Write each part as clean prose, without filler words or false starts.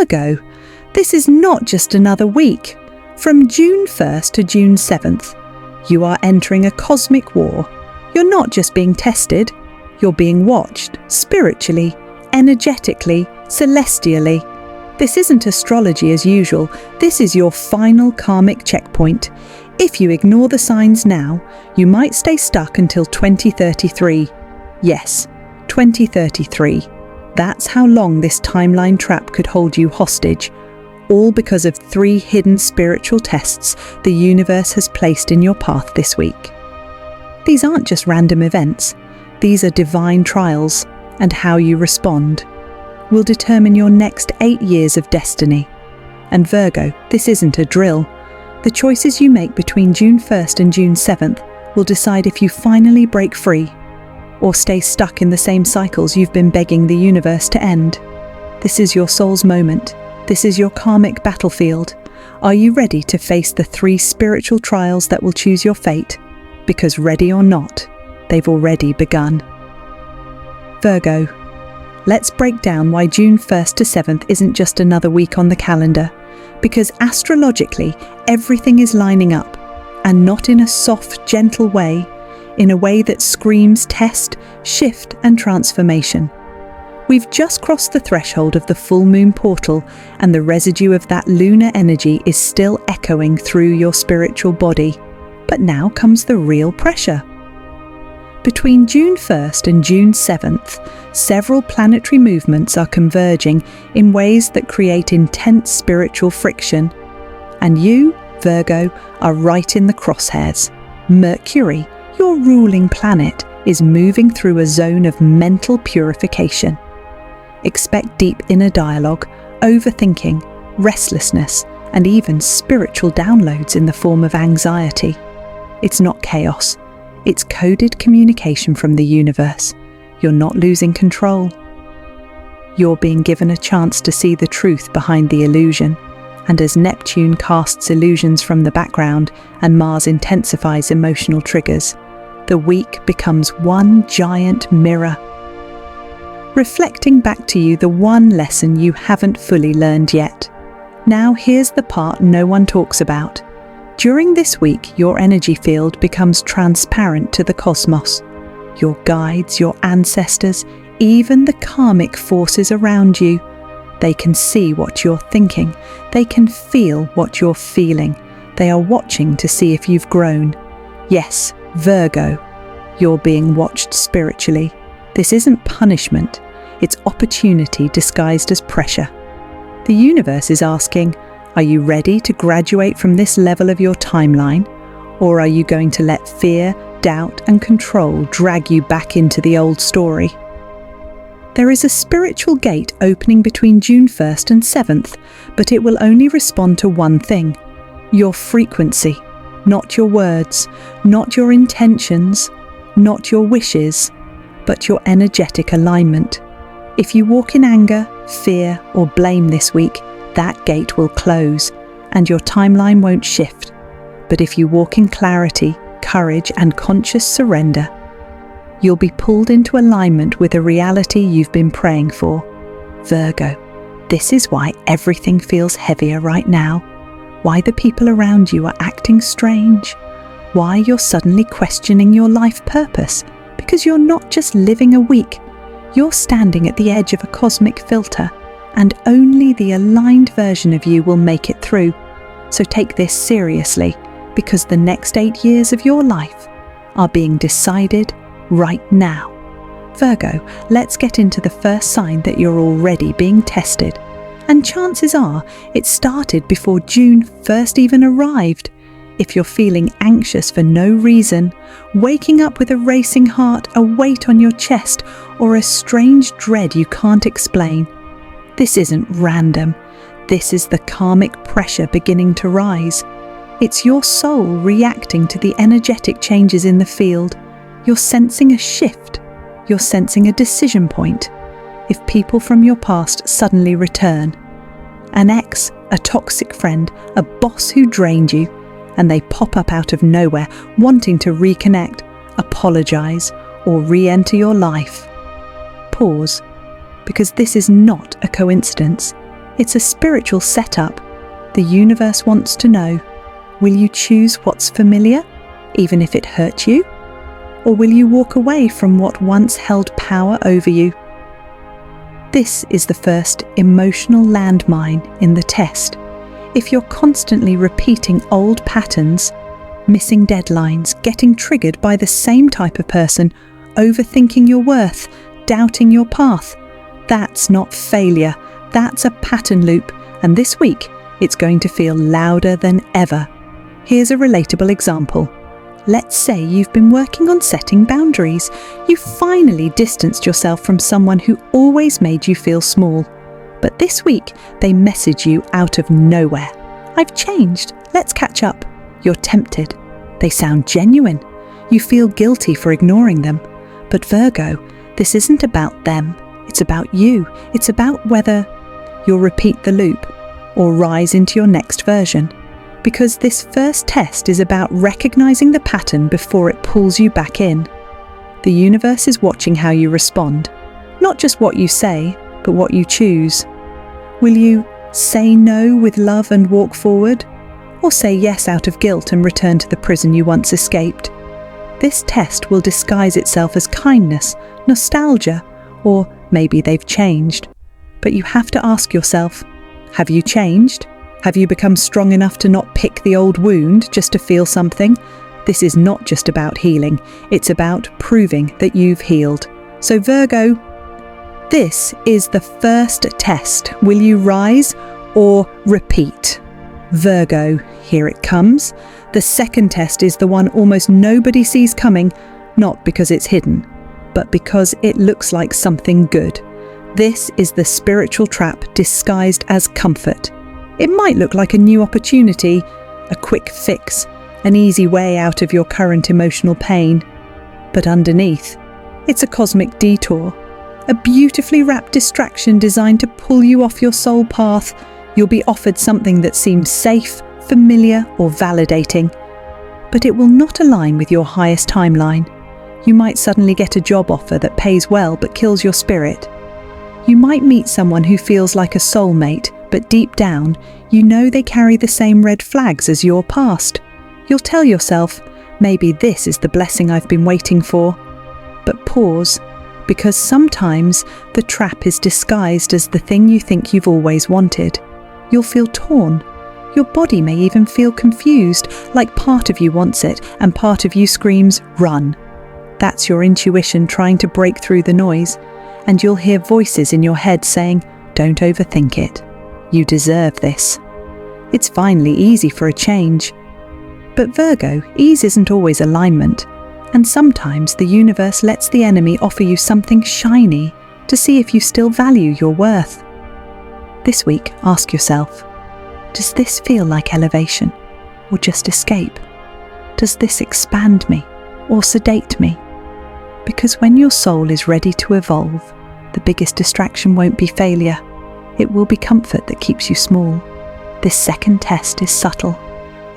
Virgo, this is not just another week. From June 1st to June 7th, you are entering a cosmic war. You're not just being tested, you're being watched spiritually, energetically, celestially. This isn't astrology as usual. This is your final karmic checkpoint. If you ignore the signs now, you might stay stuck until 2033. Yes, 2033. That's how long this timeline trap could hold you hostage. All because of 3 hidden spiritual tests the universe has placed in your path this week. These aren't just random events. These are divine trials, and how you respond will determine your next 8 years of destiny. And Virgo, this isn't a drill. The choices you make between June 1st and June 7th will decide if you finally break free or stay stuck in the same cycles you've been begging the universe to end. This is your soul's moment. This is your karmic battlefield. Are you ready to face the 3 spiritual trials that will choose your fate? Because ready or not, they've already begun. Virgo, let's break down why June 1st to 7th isn't just another week on the calendar. Because astrologically, everything is lining up, and not in a soft, gentle way, in a way that screams test, shift, and transformation. We've just crossed the threshold of the full moon portal, and the residue of that lunar energy is still echoing through your spiritual body. But now comes the real pressure. Between June 1st and June 7th, several planetary movements are converging in ways that create intense spiritual friction. And you, Virgo, are right in the crosshairs. Mercury, your ruling planet, is moving through a zone of mental purification. Expect deep inner dialogue, overthinking, restlessness, and even spiritual downloads in the form of anxiety. It's not chaos. It's coded communication from the universe. You're not losing control. You're being given a chance to see the truth behind the illusion. And as Neptune casts illusions from the background and Mars intensifies emotional triggers, the week becomes one giant mirror, reflecting back to you the one lesson you haven't fully learned yet. Now here's the part no one talks about. During this week, your energy field becomes transparent to the cosmos. Your guides, your ancestors, even the karmic forces around you. They can see what you're thinking. They can feel what you're feeling. They are watching to see if you've grown. Yes, Virgo, you're being watched spiritually. This isn't punishment. It's opportunity disguised as pressure. The universe is asking, are you ready to graduate from this level of your timeline? Or are you going to let fear, doubt, and control drag you back into the old story? There is a spiritual gate opening between June 1st and 7th, but it will only respond to one thing: your frequency, not your words, not your intentions, not your wishes, but your energetic alignment. If you walk in anger, fear, or blame this week, that gate will close, and your timeline won't shift. But if you walk in clarity, courage, and conscious surrender, you'll be pulled into alignment with a reality you've been praying for. Virgo, this is why everything feels heavier right now, why the people around you are acting strange, why you're suddenly questioning your life purpose, because you're not just living a week, you're standing at the edge of a cosmic filter, and only the aligned version of you will make it through. So take this seriously, because the next 8 years of your life are being decided right now. Virgo, let's get into the first sign that you're already being tested. And chances are it started before June 1st even arrived. If you're feeling anxious for no reason, waking up with a racing heart, a weight on your chest, or a strange dread you can't explain, this isn't random. This is the karmic pressure beginning to rise. It's your soul reacting to the energetic changes in the field. You're sensing a shift. You're sensing a decision point. If people from your past suddenly return, an ex, a toxic friend, a boss who drained you, and they pop up out of nowhere wanting to reconnect, apologize, or re-enter your life, pause, because this is not a coincidence. It's a spiritual setup. The universe wants to know, will you choose what's familiar, even if it hurt you? Or will you walk away from what once held power over you? This is the first emotional landmine in the test. If you're constantly repeating old patterns, missing deadlines, getting triggered by the same type of person, overthinking your worth, doubting your path, that's not failure, that's a pattern loop, and this week it's going to feel louder than ever. Here's a relatable example. Let's say you've been working on setting boundaries. You finally distanced yourself from someone who always made you feel small. But this week, they message you out of nowhere. I've changed, let's catch up. You're tempted. They sound genuine. You feel guilty for ignoring them. But Virgo, this isn't about them. It's about you. It's about whether you'll repeat the loop or rise into your next version. Because this first test is about recognizing the pattern before it pulls you back in. The universe is watching how you respond, not just what you say, but what you choose. Will you say no with love and walk forward, or say yes out of guilt and return to the prison you once escaped? This test will disguise itself as kindness, nostalgia, or maybe they've changed. But you have to ask yourself, have you changed? Have you become strong enough to not pick the old wound just to feel something? This is not just about healing, it's about proving that you've healed. So Virgo, this is the first test. Will you rise or repeat? Virgo, here it comes. The second test is the one almost nobody sees coming, not because it's hidden, but because it looks like something good. This is the spiritual trap disguised as comfort. It might look like a new opportunity, a quick fix, an easy way out of your current emotional pain. But underneath, it's a cosmic detour, a beautifully wrapped distraction designed to pull you off your soul path. You'll be offered something that seems safe, familiar, or validating. But it will not align with your highest timeline. You might suddenly get a job offer that pays well but kills your spirit. You might meet someone who feels like a soulmate, but deep down, you know they carry the same red flags as your past. You'll tell yourself, maybe this is the blessing I've been waiting for. But pause, because sometimes the trap is disguised as the thing you think you've always wanted. You'll feel torn. Your body may even feel confused, like part of you wants it and part of you screams, run. That's your intuition trying to break through the noise, and you'll hear voices in your head saying, don't overthink it. You deserve this. It's finally easy for a change. But Virgo, ease isn't always alignment, and sometimes the universe lets the enemy offer you something shiny to see if you still value your worth. This week, ask yourself, does this feel like elevation or just escape? Does this expand me or sedate me? Because when your soul is ready to evolve, the biggest distraction won't be failure. It will be comfort that keeps you small. This second test is subtle.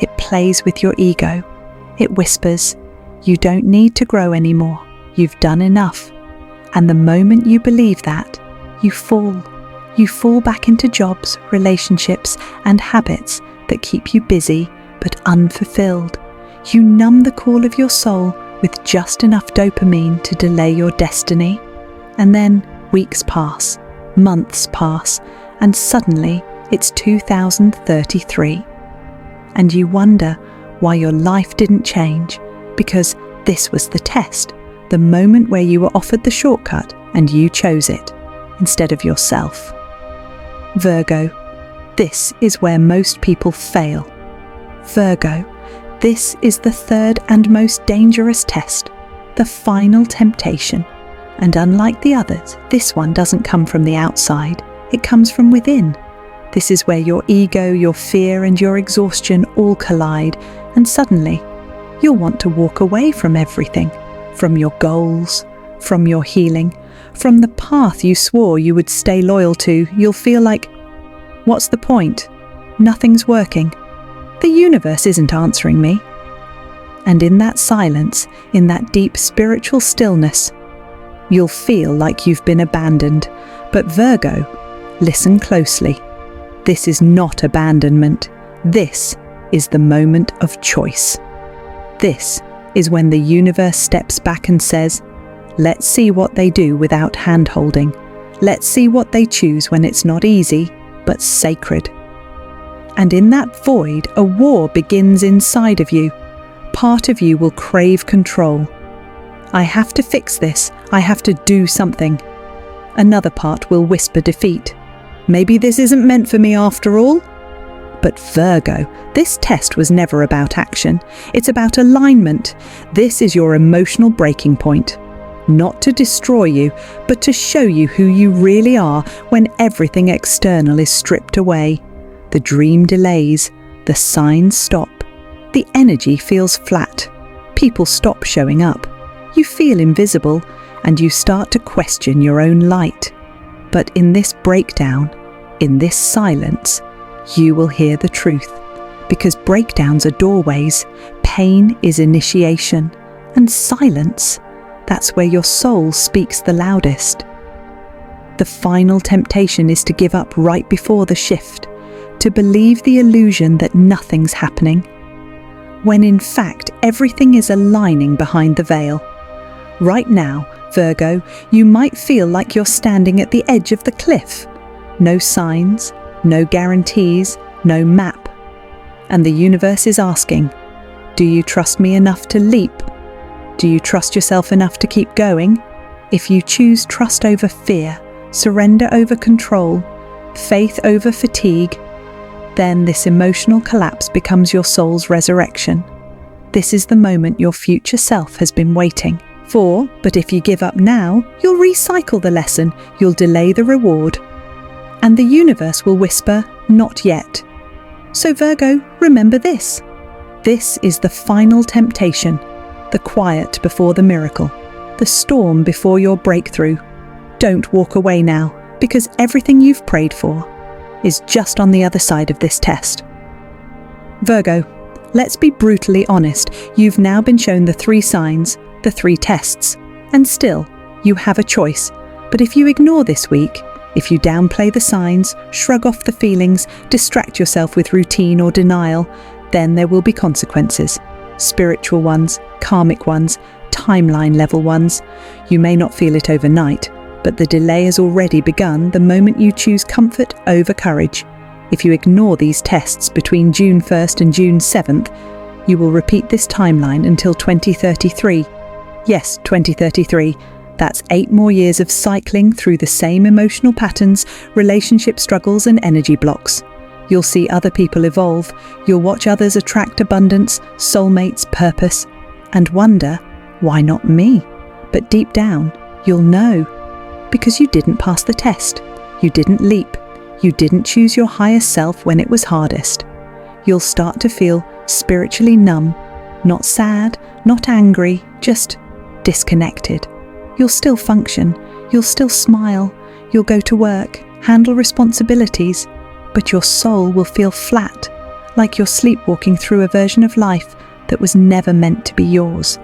It plays with your ego. It whispers, you don't need to grow anymore. You've done enough. And the moment you believe that, you fall. You fall back into jobs, relationships, and habits that keep you busy but unfulfilled. You numb the call of your soul with just enough dopamine to delay your destiny. And then weeks pass. Months pass, and suddenly it's 2033. And you wonder why your life didn't change, because this was the test, the moment where you were offered the shortcut and you chose it, instead of yourself. Virgo, this is where most people fail. Virgo, this is the third and most dangerous test, the final temptation. And unlike the others, this one doesn't come from the outside, it comes from within. This is where your ego, your fear, and your exhaustion all collide, and suddenly, you'll want to walk away from everything, from your goals, from your healing, from the path you swore you would stay loyal to. You'll feel like, what's the point? Nothing's working. The universe isn't answering me. And in that silence, in that deep spiritual stillness, you'll feel like you've been abandoned. But Virgo, listen closely. This is not abandonment. This is the moment of choice. This is when the universe steps back and says, let's see what they do without hand-holding. Let's see what they choose when it's not easy, but sacred. And in that void, a war begins inside of you. Part of you will crave control. I have to fix this. I have to do something. Another part will whisper defeat. Maybe this isn't meant for me after all. But Virgo, this test was never about action. It's about alignment. This is your emotional breaking point. Not to destroy you, but to show you who you really are when everything external is stripped away. The dream delays, the signs stop, the energy feels flat. People stop showing up. You feel invisible, and you start to question your own light. But in this breakdown, in this silence, you will hear the truth. Because breakdowns are doorways, pain is initiation, and silence, that's where your soul speaks the loudest. The final temptation is to give up right before the shift, to believe the illusion that nothing's happening, when in fact everything is aligning behind the veil. Right now, Virgo, you might feel like you're standing at the edge of the cliff. No signs, no guarantees, no map. And the universe is asking, do you trust me enough to leap? Do you trust yourself enough to keep going? If you choose trust over fear, surrender over control, faith over fatigue, then this emotional collapse becomes your soul's resurrection. This is the moment your future self has been waiting for, but if you give up now, you'll recycle the lesson, you'll delay the reward. And the universe will whisper, not yet. So Virgo, remember this. This is the final temptation, the quiet before the miracle, the storm before your breakthrough. Don't walk away now, because everything you've prayed for is just on the other side of this test. Virgo, let's be brutally honest. You've now been shown the 3 signs, the 3 tests, and still, you have a choice. But if you ignore this week, if you downplay the signs, shrug off the feelings, distract yourself with routine or denial, then there will be consequences. Spiritual ones, karmic ones, timeline level ones. You may not feel it overnight, but the delay has already begun the moment you choose comfort over courage. If you ignore these tests between June 1st and June 7th, you will repeat this timeline until 2033. Yes, 2033. That's 8 more years of cycling through the same emotional patterns, relationship struggles and energy blocks. You'll see other people evolve, you'll watch others attract abundance, soulmates, purpose, and wonder, why not me? But deep down, you'll know, because you didn't pass the test, you didn't leap, you didn't choose your higher self when it was hardest. You'll start to feel spiritually numb, not sad, not angry, just disconnected. You'll still function, you'll still smile, you'll go to work, handle responsibilities, but your soul will feel flat, like you're sleepwalking through a version of life that was never meant to be yours.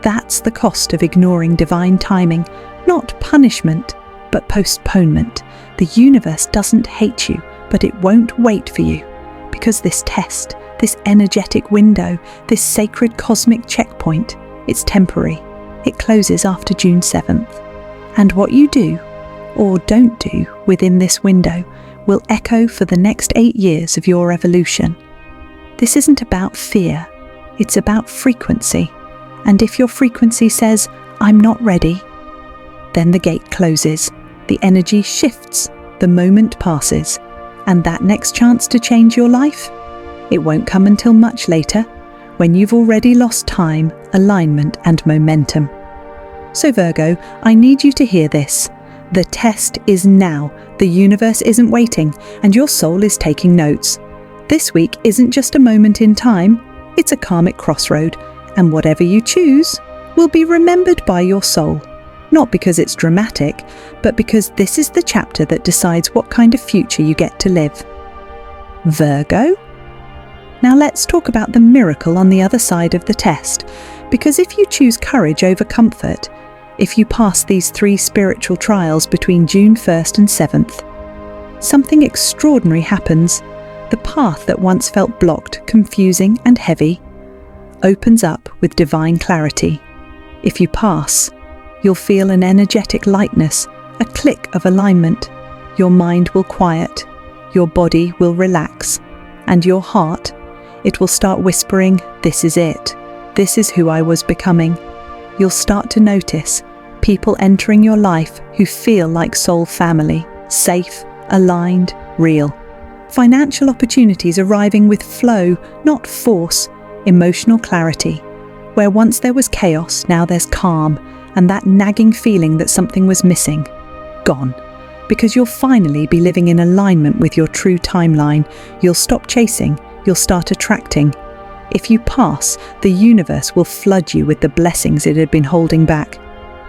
That's the cost of ignoring divine timing, not punishment, but postponement. The universe doesn't hate you, but it won't wait for you, because this test, this energetic window, this sacred cosmic checkpoint, it's temporary. It closes after June 7th. And what you do, or don't do, within this window will echo for the next 8 years of your evolution. This isn't about fear, it's about frequency. And if your frequency says, I'm not ready, then the gate closes, the energy shifts, the moment passes, and that next chance to change your life? It won't come until much later, when you've already lost time, alignment, and momentum. So Virgo, I need you to hear this. The test is now. The universe isn't waiting, and your soul is taking notes. This week isn't just a moment in time, it's a karmic crossroad, and whatever you choose will be remembered by your soul. Not because it's dramatic, but because this is the chapter that decides what kind of future you get to live. Virgo? Now let's talk about the miracle on the other side of the test, because if you choose courage over comfort, if you pass these 3 spiritual trials between June 1st and 7th, something extraordinary happens. The path that once felt blocked, confusing and heavy opens up with divine clarity. If you pass, you'll feel an energetic lightness, a click of alignment. Your mind will quiet, your body will relax, and your heart, it will start whispering, "This is it. This is who I was becoming." You'll start to notice people entering your life who feel like soul family, safe, aligned, real. Financial opportunities arriving with flow, not force, emotional clarity. Where once there was chaos, now there's calm, and that nagging feeling that something was missing, gone. Because you'll finally be living in alignment with your true timeline. You'll stop chasing, you'll start attracting. If you pass, the universe will flood you with the blessings it had been holding back.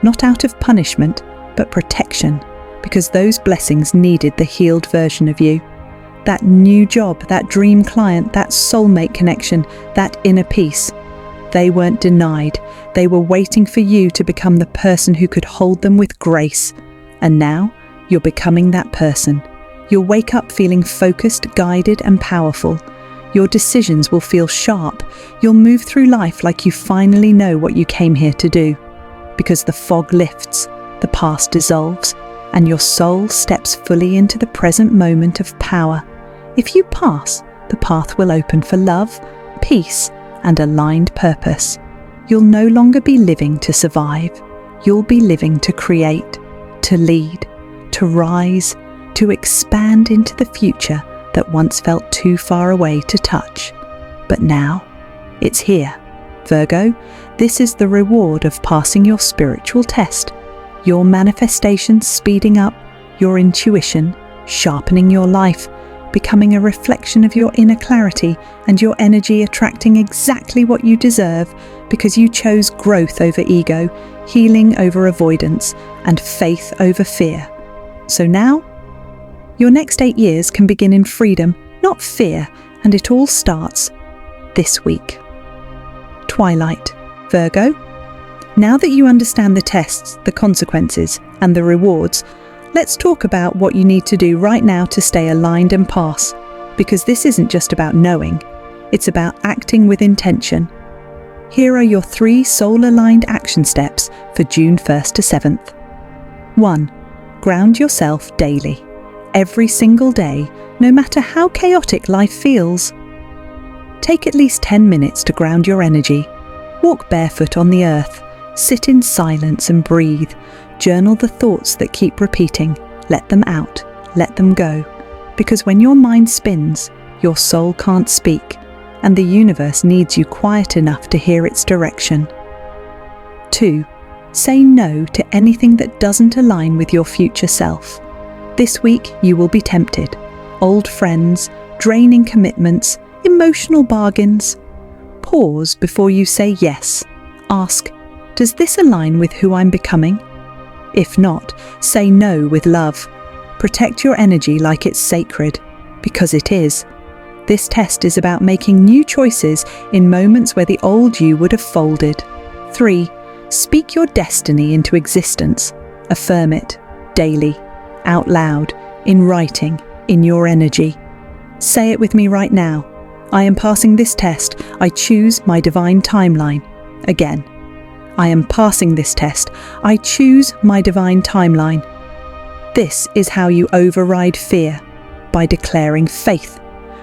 Not out of punishment, but protection, because those blessings needed the healed version of you. That new job, that dream client, that soulmate connection, that inner peace. They weren't denied. They were waiting for you to become the person who could hold them with grace. And now, you're becoming that person. You'll wake up feeling focused, guided, and powerful. Your decisions will feel sharp. You'll move through life like you finally know what you came here to do. Because the fog lifts, the past dissolves, and your soul steps fully into the present moment of power. If you pass, the path will open for love, peace, and aligned purpose. You'll no longer be living to survive. You'll be living to create, to lead, to rise, to expand into the future that once felt too far away to touch. But now, it's here. Virgo, this is the reward of passing your spiritual test. Your manifestation speeding up, your intuition sharpening your life, becoming a reflection of your inner clarity, and your energy attracting exactly what you deserve because you chose growth over ego, healing over avoidance, and faith over fear. So now, your next 8 years can begin in freedom, not fear, and it all starts this week. Twilight, Virgo. Now that you understand the tests, the consequences, and the rewards, let's talk about what you need to do right now to stay aligned and pass, because this isn't just about knowing, it's about acting with intention. Here are your 3 soul-aligned action steps for June 1st to 7th. 1. Ground yourself daily. Every single day, no matter how chaotic life feels. Take at least 10 minutes to ground your energy. Walk barefoot on the earth. Sit in silence and breathe. Journal the thoughts that keep repeating. Let them out. Let them go. Because when your mind spins, your soul can't speak, and the universe needs you quiet enough to hear its direction. 2. Say no to anything that doesn't align with your future self. This week, you will be tempted. Old friends, draining commitments, emotional bargains. Pause before you say yes. Ask, does this align with who I'm becoming? If not, say no with love. Protect your energy like it's sacred, because it is. This test is about making new choices in moments where the old you would have folded. 3. Speak your destiny into existence. Affirm it, daily, out loud, in writing, in your energy. Say it with me right now. I am passing this test. I choose my divine timeline. Again. I am passing this test. I choose my divine timeline. This is how you override fear, by declaring faith.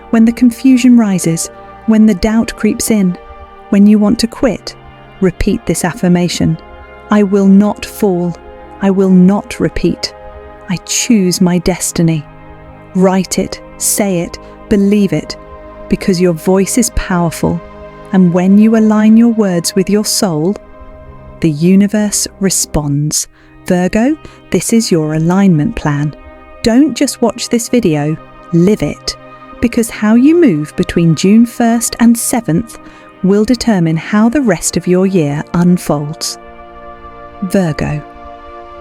When the confusion rises, when the doubt creeps in, when you want to quit, repeat this affirmation. I will not fall. I will not repeat. I choose my destiny. Write it, say it, believe it, because your voice is powerful, and when you align your words with your soul, the universe responds. Virgo, this is your alignment plan. Don't just watch this video, live it, because how you move between June 1st and 7th will determine how the rest of your year unfolds. Virgo,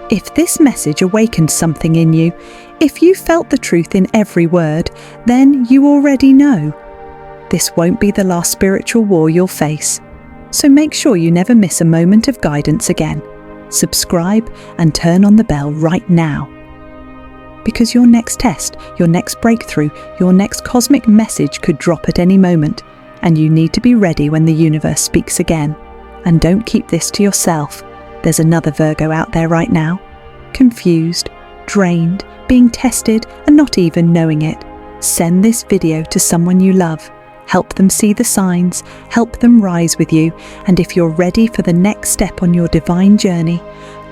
if this message awakened something in you, if you felt the truth in every word, then you already know. This won't be the last spiritual war you'll face, so make sure you never miss a moment of guidance again. Subscribe and turn on the bell right now. because your next test, your next breakthrough, your next cosmic message could drop at any moment, and you need to be ready when the universe speaks again. And don't keep this to yourself. There's another Virgo out there right now, confused, drained, being tested, and not even knowing it. Send this video to someone you love. Help them see the signs, help them rise with you, and if you're ready for the next step on your divine journey,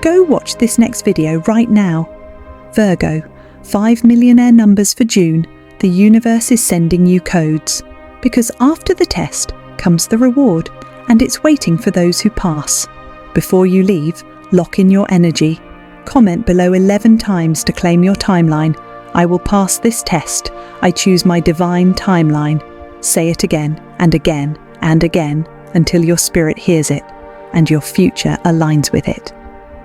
go watch this next video right now. Virgo, 5 millionaire numbers for June. The universe is sending you codes, because after the test comes the reward, and it's waiting for those who pass. Before you leave, lock in your energy. Comment below 11 times to claim your timeline. I will pass this test. I choose my divine timeline. Say it again and again and again until your spirit hears it and your future aligns with it.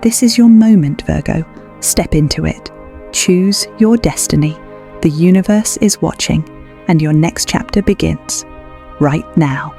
This is your moment, Virgo. Step into it. Choose your destiny. The universe is watching, and your next chapter begins right now.